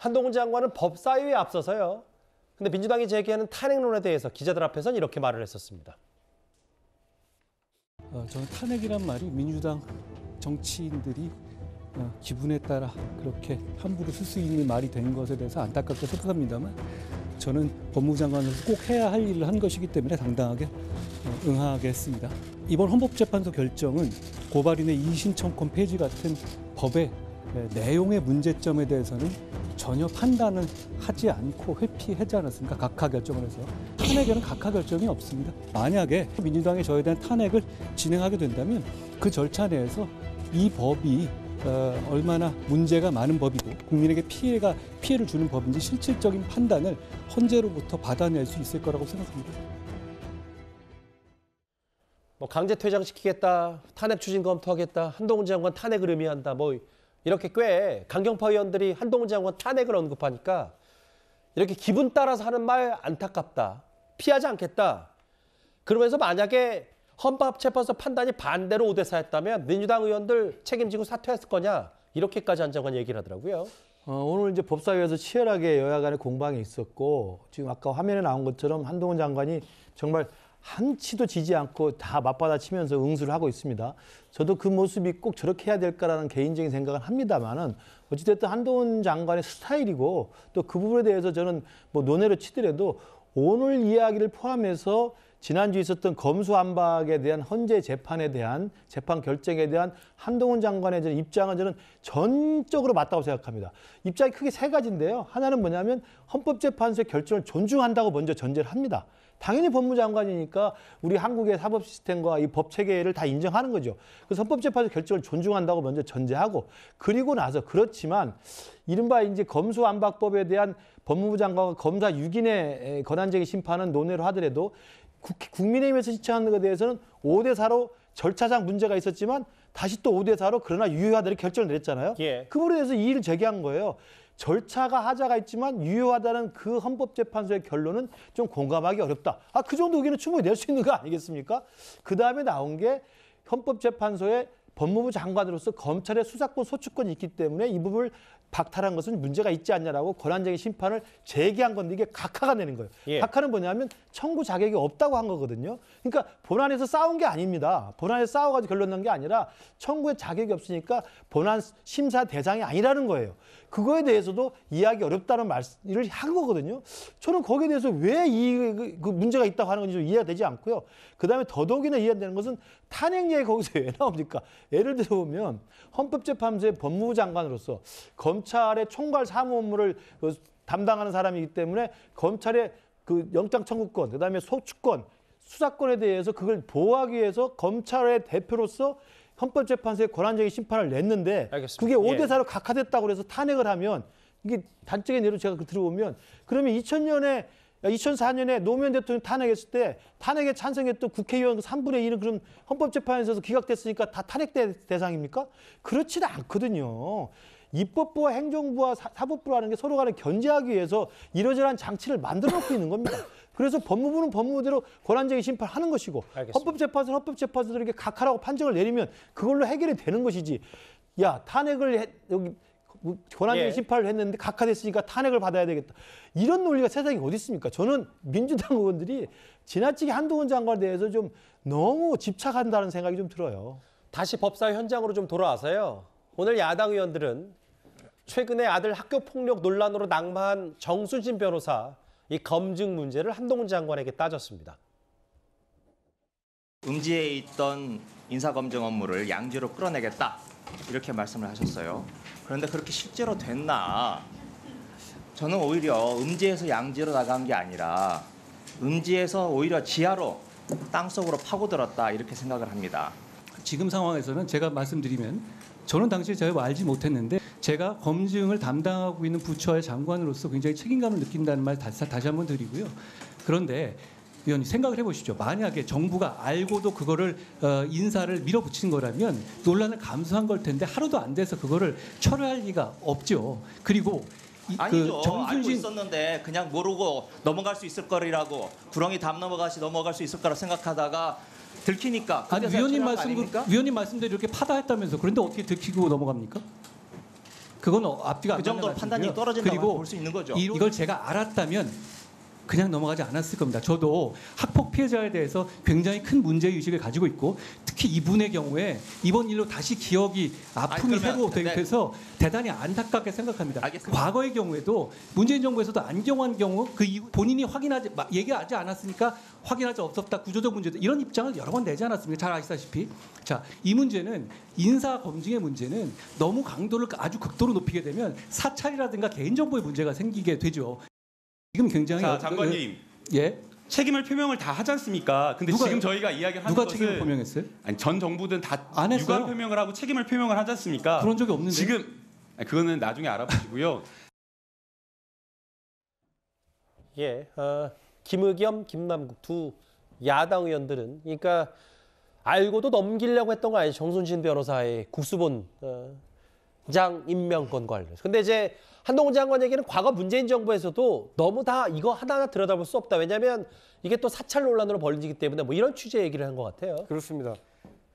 한동훈 장관은 법사위에 앞서서요. 근데 민주당이 제기하는 탄핵론에 대해서 기자들 앞에서는 이렇게 말을 했었습니다. 저는 탄핵이란 말이 민주당 정치인들이 기분에 따라 그렇게 함부로 쓸 수 있는 말이 된 것에 대해서 안타깝게 생각합니다만 저는 법무장관으로서 꼭 해야 할 일을 한 것이기 때문에 당당하게 응하겠습니다. 이번 헌법재판소 결정은 고발인의 이의신청권 폐지 같은 법의 내용의 문제점에 대해서는 전혀 판단을 하지 않고 회피하지 않았습니까? 각하 결정을 해서. 탄핵에는 각하 결정이 없습니다. 만약에 민주당이 저에 대한 탄핵을 진행하게 된다면 그 절차 내에서 이 법이 얼마나 문제가 많은 법이고 국민에게 피해를 주는 법인지 실질적인 판단을 헌재로부터 받아낼 수 있을 거라고 생각합니다. 뭐 강제 퇴장시키겠다, 탄핵 추진 검토하겠다, 한동훈 장관 탄핵을 의미한다, 뭐 이렇게 꽤 강경파 의원들이 한동훈 장관 탄핵을 언급하니까 이렇게 기분 따라서 하는 말 안타깝다, 피하지 않겠다. 그러면서 만약에 헌법재판소 판단이 반대로 5대4였다면 민주당 의원들 책임지고 사퇴했을 거냐, 이렇게까지 한 장관 얘기를 하더라고요. 오늘 이제 법사위에서 치열하게 여야 간의 공방이 있었고 지금 아까 화면에 나온 것처럼 한동훈 장관이 정말 한치도 지지 않고 다 맞받아치면서 응수를 하고 있습니다. 저도 그 모습이 꼭 저렇게 해야 될까라는 개인적인 생각은 합니다만은 어찌됐든 한동훈 장관의 스타일이고 또 그 부분에 대해서 저는 뭐 논외로 치더라도 오늘 이야기를 포함해서 지난주에 있었던 검수완박에 대한 헌재 재판에 대한 재판 결정에 대한 한동훈 장관의 입장은 저는 전적으로 맞다고 생각합니다. 입장이 크게 세 가지인데요. 하나는 뭐냐면 헌법재판소의 결정을 존중한다고 먼저 전제를 합니다. 당연히 법무장관이니까 우리 한국의 사법 시스템과 이 법 체계를 다 인정하는 거죠. 그래서 헌법재판소 결정을 존중한다고 먼저 전제하고, 그리고 나서 그렇지만 이른바 이제 검수완박법에 대한 법무부 장관과 검사 6인의 권한쟁의 심판은 논의를 하더라도 국민의힘에서 신청하는 것에 대해서는 5대4로 절차상 문제가 있었지만 다시 또 5대4로 그러나 유효하다는 결정을 내렸잖아요. 예. 그 부분에 대해서 이의를 제기한 거예요. 절차가 하자가 있지만 유효하다는 그 헌법재판소의 결론은 좀 공감하기 어렵다. 그 정도 의견은 충분히 낼 수 있는 거 아니겠습니까? 그다음에 나온 게 헌법재판소의 법무부 장관으로서 검찰의 수사권 소추권이 있기 때문에 이 부분을 박탈한 것은 문제가 있지 않냐라고 권한쟁의 심판을 제기한 건데 이게 각하가 내는 거예요. 예. 각하는 뭐냐면 청구 자격이 없다고 한 거거든요. 그러니까 본안에서 싸운 게 아닙니다. 본안에서 싸워가지고 결론 난 게 아니라 청구의 자격이 없으니까 본안 심사 대상이 아니라는 거예요. 그거에 대해서도 이해하기 어렵다는 말을 한 거거든요. 저는 거기에 대해서 왜 그 문제가 있다고 하는 건지 좀 이해가 되지 않고요. 그다음에 더더욱이나 이해가 되는 것은 탄핵 얘기 거기서 왜 나옵니까? 예를 들어 보면 헌법재판소의 법무부 장관으로서 검찰의 총괄 사무 업무를 담당하는 사람이기 때문에 검찰의 그 영장 청구권, 그다음에 소추권, 수사권에 대해서 그걸 보호하기 위해서 검찰의 대표로서 헌법재판소에 권한쟁의 심판을 냈는데 알겠습니다. 그게 5대4로 각하됐다고 그래서 탄핵을 하면 이게 단적인 예로 제가 들어보면 그러면 2004년에 노무현 대통령 탄핵했을 때 탄핵에 찬성했던 국회의원 3분의 1은 그럼 헌법재판소에서 기각됐으니까 다 탄핵 대상입니까? 그렇지는 않거든요. 입법부와 행정부와 사법부라는 게 서로 간에 견제하기 위해서 이러저러한 장치를 만들어 놓고 있는 겁니다. 그래서 법무부는 법무부대로 권한쟁의 심판하는 것이고 알겠습니다. 헌법재판소는 헌법재판소들에게 각하라고 판정을 내리면 그걸로 해결이 되는 것이지. 야, 탄핵을 여기 권한쟁의 심판을 했는데 각하됐으니까 탄핵을 받아야 되겠다. 이런 논리가 세상에 어디 있습니까? 저는 민주당 의원들이 지나치게 한동훈 장관에 대해서 좀 너무 집착한다는 생각이 좀 들어요. 다시 법사위 현장으로 좀 돌아와서요. 오늘 야당 의원들은 최근에 아들 학교폭력 논란으로 낙마한 정순신 변호사 이 검증 문제를 한동훈 장관에게 따졌습니다. 음지에 있던 인사검증 업무를 양지로 끌어내겠다 이렇게 말씀을 하셨어요. 그런데 그렇게 실제로 됐나? 저는 오히려 음지에서 양지로 나간 게 아니라 음지에서 오히려 지하로 땅속으로 파고들었다 이렇게 생각을 합니다. 지금 상황에서는 제가 말씀드리면 저는 당시에 제가 알지 못했는데 제가 검증을 담당하고 있는 부처의 장관으로서 굉장히 책임감을 느낀다는 말 다시 한번 드리고요. 그런데 위원님 생각을 해보시죠. 만약에 정부가 알고도 그거를 인사를 밀어붙인 거라면 논란을 감수한 걸 텐데 하루도 안 돼서 그거를 철회할 리가 없죠. 그리고 아니죠. 알고 있었는데 그냥 모르고 넘어갈 수 있을 거리라고 구렁이 담 넘어갈 수 있을 거라 생각하다가 들키니까. 아니 위원님 말씀대로 이렇게 파다했다면서 그런데 어떻게 들키고 넘어갑니까? 그건 앞뒤가 안 그 정도로 맞는 판단이 말씀이고요. 떨어진다고 그리고 볼 수 있는 거죠. 이걸 제가 알았다면 그냥 넘어가지 않았을 겁니다. 저도 학폭 피해자에 대해서 굉장히 큰 문제의식을 가지고 있고 특히 이분의 경우에 이번 일로 다시 기억이 아픔이 그러면, 새로 돼서 대단히 안타깝게 생각합니다. 알겠습니다. 과거의 경우에도 문재인 정부에서도 안경환 경우 그 이후 본인이 얘기하지 않았으니까 확인할 수 없었다. 구조적 문제도 이런 입장을 여러 번 내지 않았습니까? 잘 아시다시피. 자, 이 문제는 인사 검증의 문제는 너무 강도를 아주 극도로 높이게 되면 사찰이라든가 개인정보의 문제가 생기게 되죠. 지금 굉장히 자, 장관님. 예. 책임을 표명을 다 하지 않습니까? 근데 누가- 지금 저희가 이야기하는 누가 것은 책임을 표명했어요? 아니, 전 정부든 다 안 했어요. 유감 표명을 하고 책임을 표명을 하지 않습니까? 그런 적이 없는데. 지금 아니, 그거는 나중에 알아보시고요. 예, 김의겸, 김남국 두 야당 의원들은 그러니까 알고도 넘기려고 했던 거 아니죠. 정순신 변호사의 국수본 장 임명권 관련해서. 근데 이제 한동훈 장관 얘기는 과거 문재인 정부에서도 너무 다 이거 하나하나 들여다볼 수 없다. 왜냐하면 이게 또 사찰 논란으로 벌어지기 때문에 뭐 이런 취재 얘기를 한 것 같아요. 그렇습니다.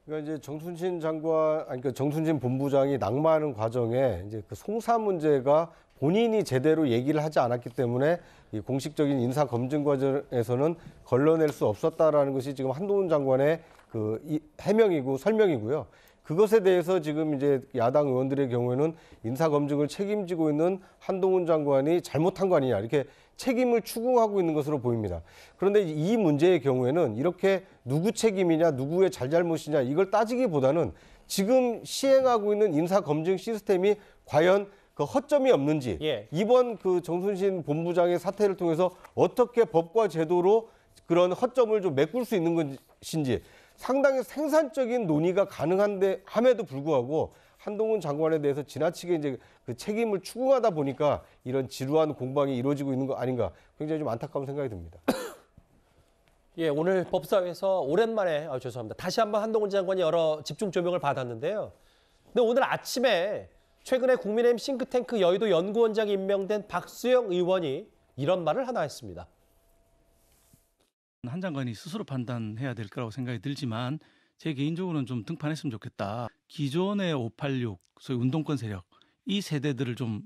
그러니까 이제 정순신 장관, 아니 그 정순신 본부장이 낙마하는 과정에 이제 그 송사 문제가 본인이 제대로 얘기를 하지 않았기 때문에 이 공식적인 인사 검증 과정에서는 걸러낼 수 없었다라는 것이 지금 한동훈 장관의 이 해명이고 설명이고요. 그것에 대해서 지금 이제 야당 의원들의 경우에는 인사 검증을 책임지고 있는 한동훈 장관이 잘못한 거 아니냐 이렇게 책임을 추궁하고 있는 것으로 보입니다. 그런데 이 문제의 경우에는 이렇게 누구 책임이냐 누구의 잘잘못이냐 이걸 따지기보다는 지금 시행하고 있는 인사 검증 시스템이 과연 그 허점이 없는지 예. 이번 그 정순신 본부장의 사태를 통해서 어떻게 법과 제도로 그런 허점을 좀 메꿀 수 있는 것인지 상당히 생산적인 논의가 가능한데 함에도 불구하고 한동훈 장관에 대해서 지나치게 이제 그 책임을 추궁하다 보니까 이런 지루한 공방이 이루어지고 있는 거 아닌가 굉장히 좀 안타까운 생각이 듭니다. 예, 오늘 법사위에서 오랜만에 죄송합니다. 다시 한번 한동훈 장관이 여러 집중 조명을 받았는데요. 근데 오늘 아침에 최근에 국민의힘 싱크탱크 여의도 연구원장이 임명된 박수영 의원이 이런 말을 하나 했습니다. 한 장관이 스스로 판단해야 될 거라고 생각이 들지만 제 개인적으로는 좀 등판했으면 좋겠다. 기존의 586 소위 운동권 세력 이 세대들을 좀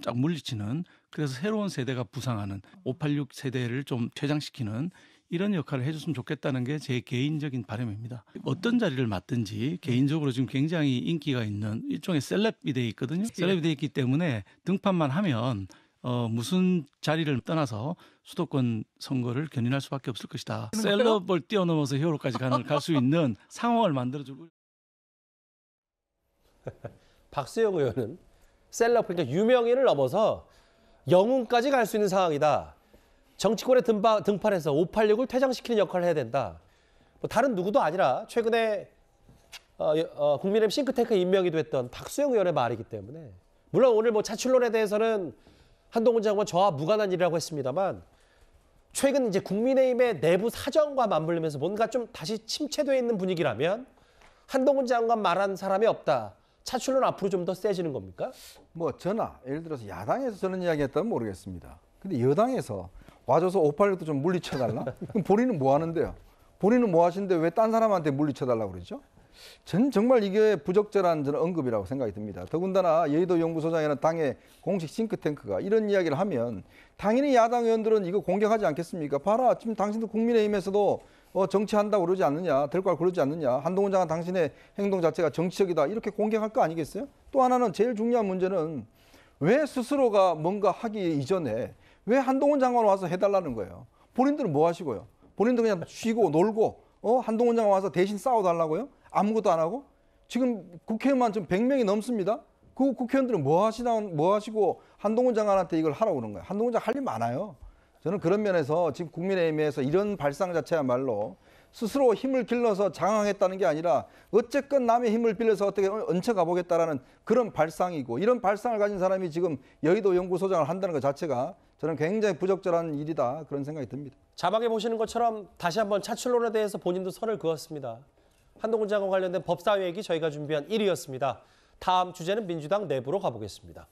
쫙 물리치는 그래서 새로운 세대가 부상하는 586 세대를 좀 퇴장시키는 이런 역할을 해줬으면 좋겠다는 게 제 개인적인 바람입니다. 어떤 자리를 맡든지 개인적으로 지금 굉장히 인기가 있는 일종의 셀럽이 돼 있거든요. 셀럽이 돼 있기 때문에 등판만 하면 무슨 자리를 떠나서 수도권 선거를 견인할 수밖에 없을 것이다. 셀럽을 뛰어넘어서 히어로까지 갈 수 있는 상황을 만들어주고. 박수영 의원은 셀럽 그러니까 유명인을 넘어서 영웅까지 갈 수 있는 상황이다. 정치권에 등판해서 586을 퇴장시키는 역할을 해야 된다. 뭐 다른 누구도 아니라 최근에 국민의힘 싱크탱크 임명이 됐던 박수영 의원의 말이기 때문에 물론 오늘 뭐 차출론에 대해서는 한동훈 장관 저와 무관한 일이라고 했습니다만 최근 이제 국민의힘의 내부 사정과 맞물리면서 뭔가 좀 다시 침체되어 있는 분위기라면 한동훈 장관 말한 사람이 없다. 차출론 앞으로 좀 더 세지는 겁니까? 뭐 저나 예를 들어서 야당에서 저런 이야기했다면 모르겠습니다. 근데 여당에서 와줘서 586도 좀 물리쳐달라? 그럼 본인은 뭐 하는데요? 본인은 뭐 하시는데 왜 딴 사람한테 물리쳐달라고 그러죠? 전 정말 이게 부적절한 저는 언급이라고 생각이 듭니다. 더군다나 여의도 연구소장이나 당의 공식 싱크탱크가 이런 이야기를 하면 당연히 야당 의원들은 이거 공격하지 않겠습니까? 봐라, 지금 당신도 국민의힘에서도 정치한다고 그러지 않느냐, 될 걸 그러지 않느냐, 한동훈 장관 당신의 행동 자체가 정치적이다 이렇게 공격할 거 아니겠어요? 또 하나는 제일 중요한 문제는 왜 스스로가 뭔가 하기 이전에 왜 한동훈 장관 와서 해달라는 거예요? 본인들은 뭐 하시고요? 본인들 그냥 쉬고 놀고 한동훈 장관 와서 대신 싸워달라고요? 아무것도 안 하고? 지금 국회의원만 좀 100명이 넘습니다. 그 국회의원들은 뭐 하시고 한동훈 장관한테 이걸 하라고 그러는 거예요? 한동훈 장관 할 일 많아요. 저는 그런 면에서 지금 국민의힘에서 이런 발상 자체야말로 스스로 힘을 길러서 장악했다는 게 아니라 어쨌건 남의 힘을 빌려서 어떻게 얹혀가 보겠다라는 그런 발상이고 이런 발상을 가진 사람이 지금 여의도 연구소장을 한다는 것 자체가 저는 굉장히 부적절한 일이다 그런 생각이 듭니다. 자막에 보시는 것처럼 다시 한번 차출론에 대해서 본인도 선을 그었습니다. 한동훈 장관 관련된 법사위 얘기 저희가 준비한 1위였습니다. 다음 주제는 민주당 내부로 가보겠습니다.